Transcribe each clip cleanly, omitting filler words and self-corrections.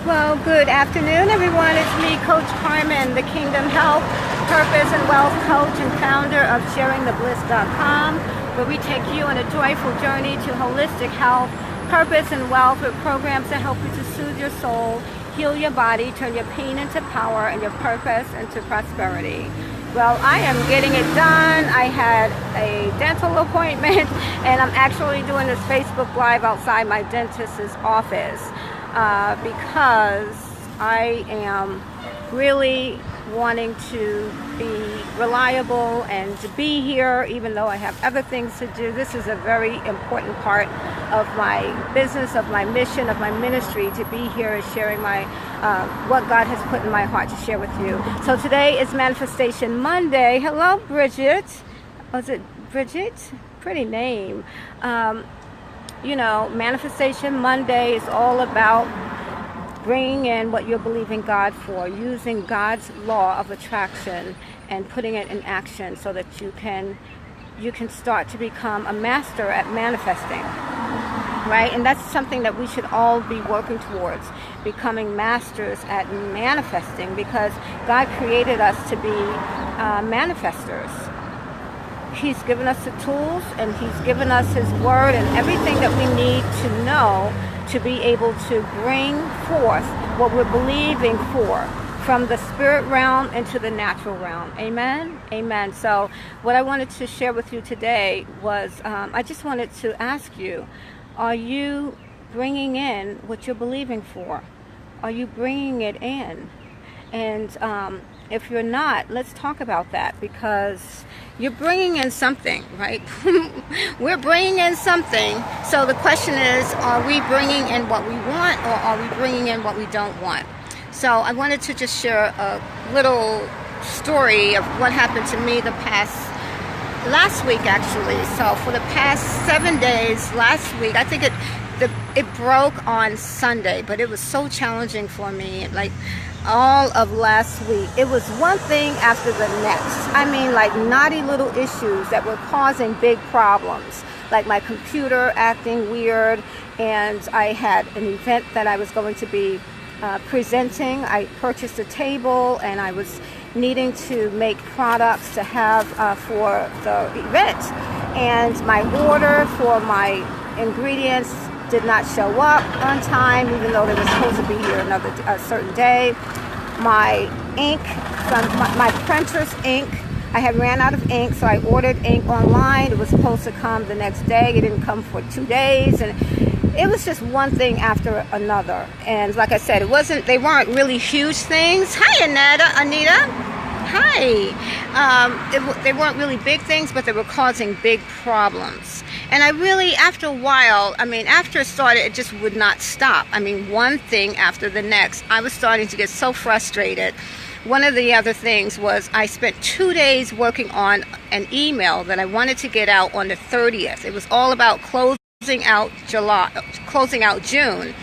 Well, good afternoon, everyone. It's me, Coach Carmen, the Kingdom Health, Purpose, and Wealth Coach and founder of SharingTheBliss.com, where we take you on a joyful journey to holistic health, purpose, and wealth with programs that help you to soothe your soul, heal your body, turn your pain into power, and your purpose into prosperity. Well, I am getting it done. I had a dental appointment, and I'm actually doing this Facebook Live outside my dentist's office because I am really wanting to be reliable and to be here even though I have other things to do. This is a very important part of my business, of my mission, of my ministry, to be here and sharing my what God has put in my heart to share with you. So today is Manifestation Monday. Hello, Bridget. Was it Bridget? Pretty name. You know, Manifestation Monday is all about bringing in what you're believing God for, using God's law of attraction and putting it in action so that you can start to become a master at manifesting, right? And that's something that we should all be working towards, becoming masters at manifesting, because God created us to be manifestors. He's given us the tools, and He's given us His word and everything that we need to know to be able to bring forth what we're believing for from the spirit realm into the natural realm. Amen? Amen. So what I wanted to share with you today was I just wanted to ask you, are you bringing in what you're believing for? Are you bringing it in? And if you're not, let's talk about that, because you're bringing in something, right? We're bringing in something. So the question is, are we bringing in what we want, or are we bringing in what we don't want? So I wanted to just share a little story of what happened to me last week, actually. So for the past 7 days, last week, I think it broke on Sunday, but it was so challenging for me. Like, all of last week, it was one thing after the next. I mean, like naughty little issues that were causing big problems, like my computer acting weird, and I had an event that I was going to be presenting. I purchased a table, and I was needing to make products to have for the event, and my order for my ingredients did not show up on time, even though they were supposed to be here a certain day. My ink, my printer's ink, I had ran out of ink, so I ordered ink online. It was supposed to come the next day. It didn't come for 2 days, and it was just one thing after another. And like I said, they weren't really huge things. Hi, Anita. Hi. They weren't really big things, but they were causing big problems. And I really, after a while, after it started, it just would not stop. One thing after the next. I was starting to get so frustrated. One of the other things was I spent 2 days working on an email that I wanted to get out on the 30th. It was all about closing out June.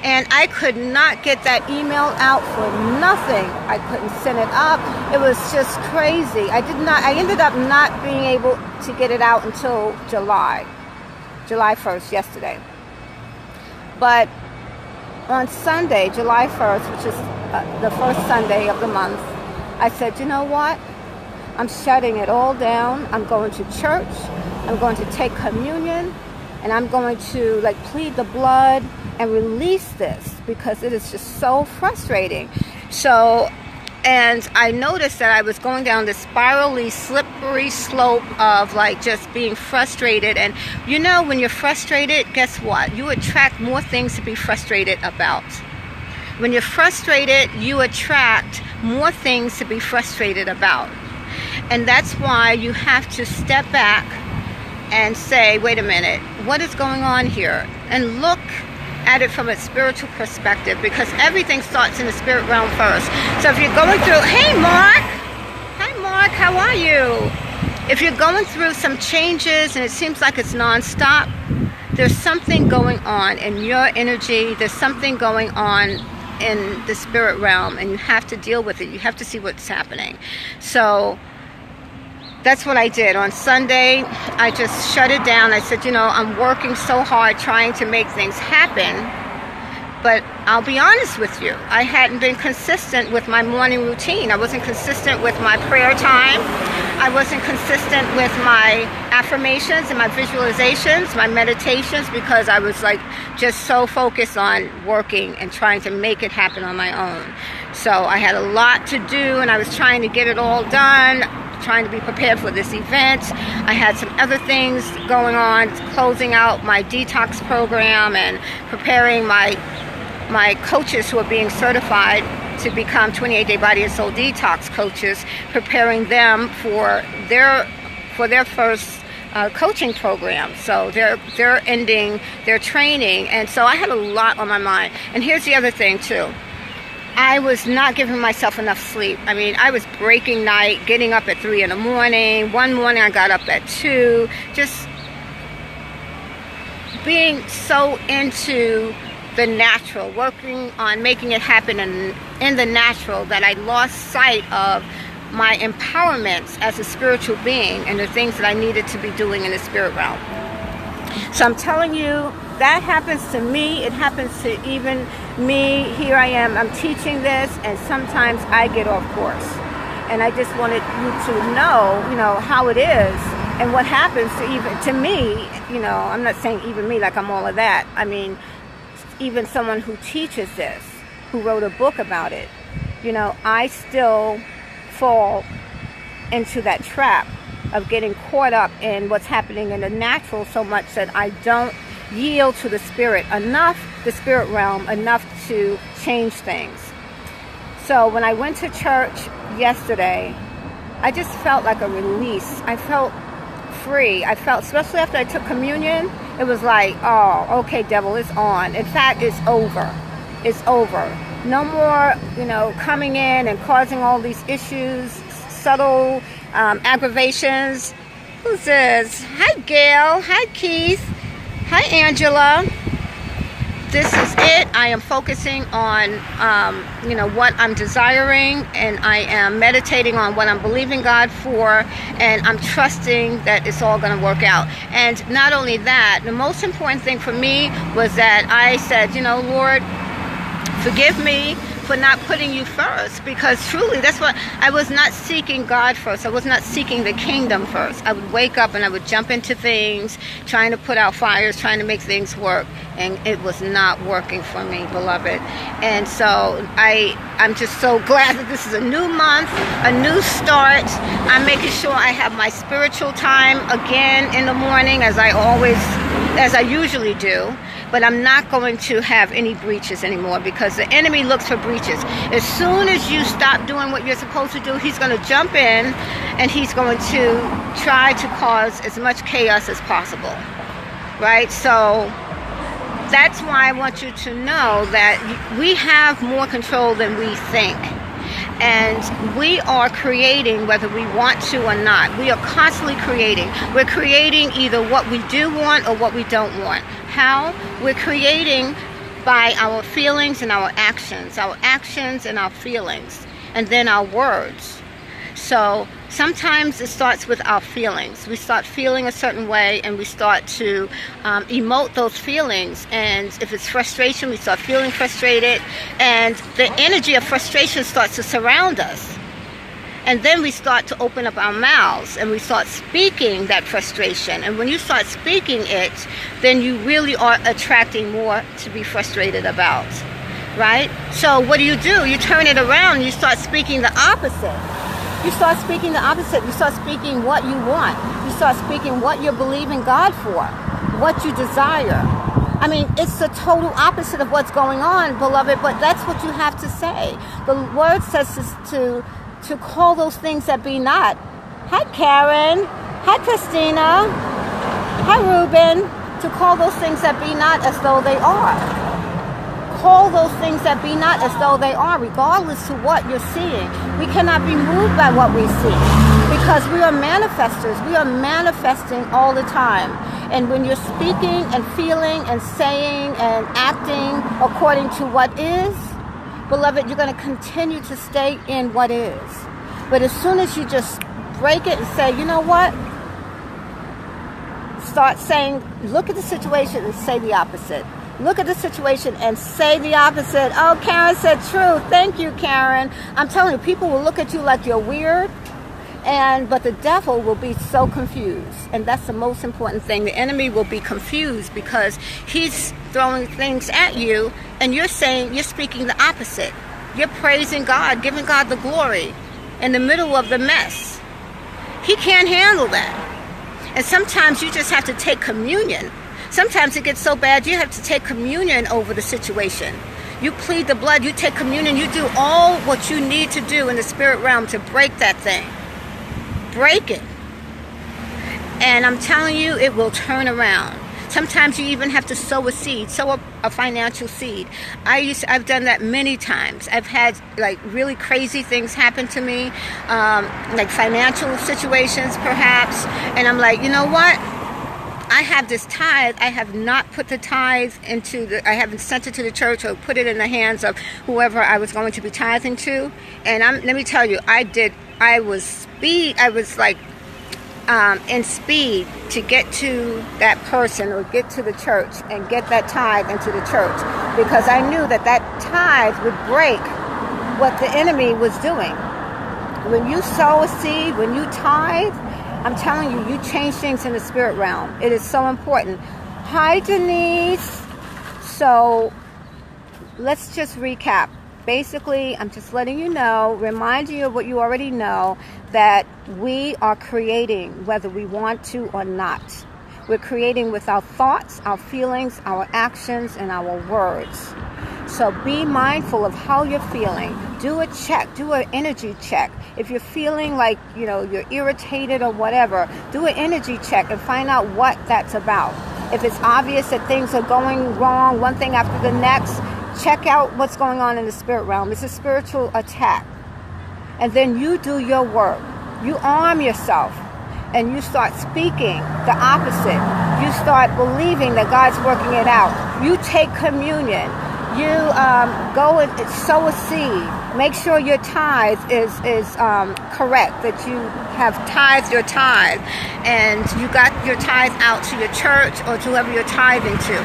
And I could not get that email out for nothing. I couldn't send it up. It was just crazy. I ended up not being able to get it out until July 1st, yesterday. But on Sunday, July 1st, which is the first Sunday of the month, I said, you know what? I'm shutting it all down. I'm going to church. I'm going to take communion. And I'm going to plead the blood and release this, because it is just so frustrating. So, and I noticed that I was going down this spirally, slippery slope of just being frustrated. And when you're frustrated, guess what? You attract more things to be frustrated about. When you're frustrated, you attract more things to be frustrated about. And that's why you have to step back and say, wait a minute, what is going on here? And look at it from a spiritual perspective, because everything starts in the spirit realm first. So if you're going through, hey Mark, hi Mark, how are you? If you're going through some changes and it seems like it's nonstop, there's something going on in your energy. There's something going on in the spirit realm, and you have to deal with it. You have to see what's happening. So that's what I did. On Sunday, I just shut it down. I said, I'm working so hard trying to make things happen, But I'll be honest with you, I hadn't been consistent with my morning routine. I wasn't consistent with my prayer time. I wasn't consistent with my affirmations and my visualizations, my meditations, because I was like just so focused on working and trying to make it happen on my own. So I had a lot to do, and I was trying to get it all done, trying to be prepared for this event. I had some other things going on, closing out my detox program and preparing my coaches who are being certified to become 28-day body and soul detox coaches, preparing them for their first coaching program. So they're ending their training, and so I had a lot on my mind. And here's the other thing too. I was not giving myself enough sleep. I mean, I was breaking night, getting up at 3 in the morning. One morning I got up at 2, just being so into the natural, working on making it happen in the natural, that I lost sight of my empowerment as a spiritual being and the things that I needed to be doing in the spirit realm. So I'm telling you, that happens to me. It happens to even me. Here I am, I'm teaching this, and sometimes I get off course. And I just wanted you to know, how it is and what happens to me, I'm not saying even me like I'm all of that. I mean, even someone who teaches this, who wrote a book about it, I still fall into that trap of getting caught up in what's happening in the natural so much that I don't yield to the spirit enough, the spirit realm enough to change things. So when I went to church yesterday, I just felt like a release. I felt free. I felt, especially after I took communion, it was like, oh, okay, devil, it's on. In fact, it's over. It's over. No more, coming in and causing all these issues, subtle aggravations. Who's this? Hi, Gail. Hi, Keith. Hi, Angela. This is it. I am focusing on, what I'm desiring, and I am meditating on what I'm believing God for, and I'm trusting that it's all going to work out. And not only that, the most important thing for me was that I said, Lord, forgive me for not putting you first, because truly that's what I was not seeking God first. I was not seeking the kingdom first. I would wake up and I would jump into things, trying to put out fires, trying to make things work, and it was not working for me, beloved. And so I'm just so glad that this is a new month, a new start. I'm making sure I have my spiritual time again in the morning, as I usually do. But I'm not going to have any breaches anymore, because the enemy looks for breaches. As soon as you stop doing what you're supposed to do, he's going to jump in and he's going to try to cause as much chaos as possible. Right? So that's why I want you to know that we have more control than we think. And we are creating whether we want to or not. We are constantly creating. We're creating either what we do want or what we don't want. How? We're creating by our feelings and our actions and our feelings, and then our words. So sometimes it starts with our feelings. We start feeling a certain way, and we start to emote those feelings. And if it's frustration, we start feeling frustrated, and the energy of frustration starts to surround us. And then we start to open up our mouths and we start speaking that frustration. And when you start speaking it, then you really are attracting more to be frustrated about, right? So what do? You turn it around and you start speaking the opposite. You start speaking the opposite. You start speaking what you want. You start speaking what you're believing God for, what you desire. I mean, it's the total opposite of what's going on, beloved, but that's what you have to say. The word says to call those things that be not. Hi, Karen. Hi, Christina. Hi, Ruben. To call those things that be not as though they are. Call those things that be not as though they are, regardless to what you're seeing. We cannot be moved by what we see, because we are manifestors. We are manifesting all the time. And when you're speaking and feeling and saying and acting according to what is, beloved, you're going to continue to stay in what is. But as soon as you just break it and say, you know what? Start saying, look at the situation and say the opposite. Look at the situation and say the opposite. Oh, Karen said true. Thank you, Karen. I'm telling you, people will look at you like you're weird, but the devil will be so confused. And that's the most important thing. The enemy will be confused because he's throwing things at you and you're speaking the opposite. You're praising God, giving God the glory in the middle of the mess. He can't handle that. And sometimes you just have to take communion. Sometimes it gets so bad you have to take communion over the situation. You plead the blood, you take communion, you do all what you need to do in the spirit realm to break that thing. Break it. And I'm telling you, it will turn around. Sometimes you even have to sow a seed, sow a financial seed. I've done that many times. I've had like really crazy things happen to me, like financial situations perhaps. And I'm like, you know what? I have this tithe. I have not put the tithe I haven't sent it to the church or put it in the hands of whoever I was going to be tithing to. And let me tell you, I was like in speed to get to that person or get to the church and get that tithe into the church, because I knew that tithe would break what the enemy was doing. When you sow a seed, when you tithe, I'm telling you, you change things in the spirit realm. It is so important. Hi, Denise. So let's just recap. Basically, I'm just letting you know, remind you of what you already know, that we are creating whether we want to or not. We're creating with our thoughts, our feelings, our actions, and our words. So be mindful of how you're feeling. Do a check. Do an energy check. If you're feeling like, you're irritated or whatever, do an energy check and find out what that's about. If it's obvious that things are going wrong, one thing after the next, check out what's going on in the spirit realm. It's a spiritual attack. And then you do your work. You arm yourself and you start speaking the opposite. You start believing that God's working it out. You take communion. You go and sow a seed. Make sure your tithe is correct, that you have tithed your tithe and you got your tithe out to your church or to whoever you're tithing to.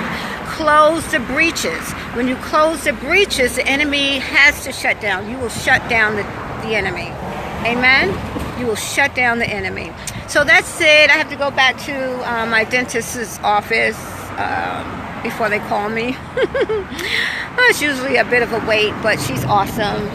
Close the breaches. When you close the breaches, the enemy has to shut down. You will shut down the enemy. Amen? You will shut down the enemy. So that's it. I have to go back to my dentist's office before they call me. It's usually a bit of a wait, but she's awesome.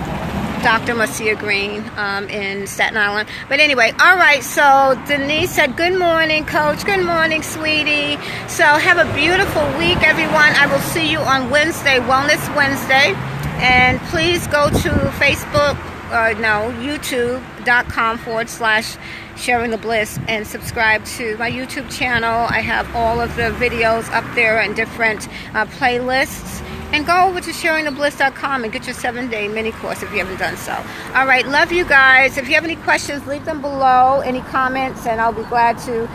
Dr. Marcia Green in Staten Island. But anyway, all right, so Denise said, good morning, Coach. Good morning, sweetie. So have a beautiful week, everyone. I will see you on Wednesday, Wellness Wednesday. And please go to YouTube.com/Sharing the Bliss and subscribe to my YouTube channel. I have all of the videos up there and different playlists. And go over to sharingthebliss.com and get your 7-day mini course if you haven't done so. All right, love you guys. If you have any questions, leave them below, any comments, and I'll be glad to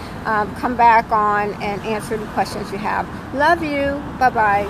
come back on and answer the questions you have. Love you. Bye-bye.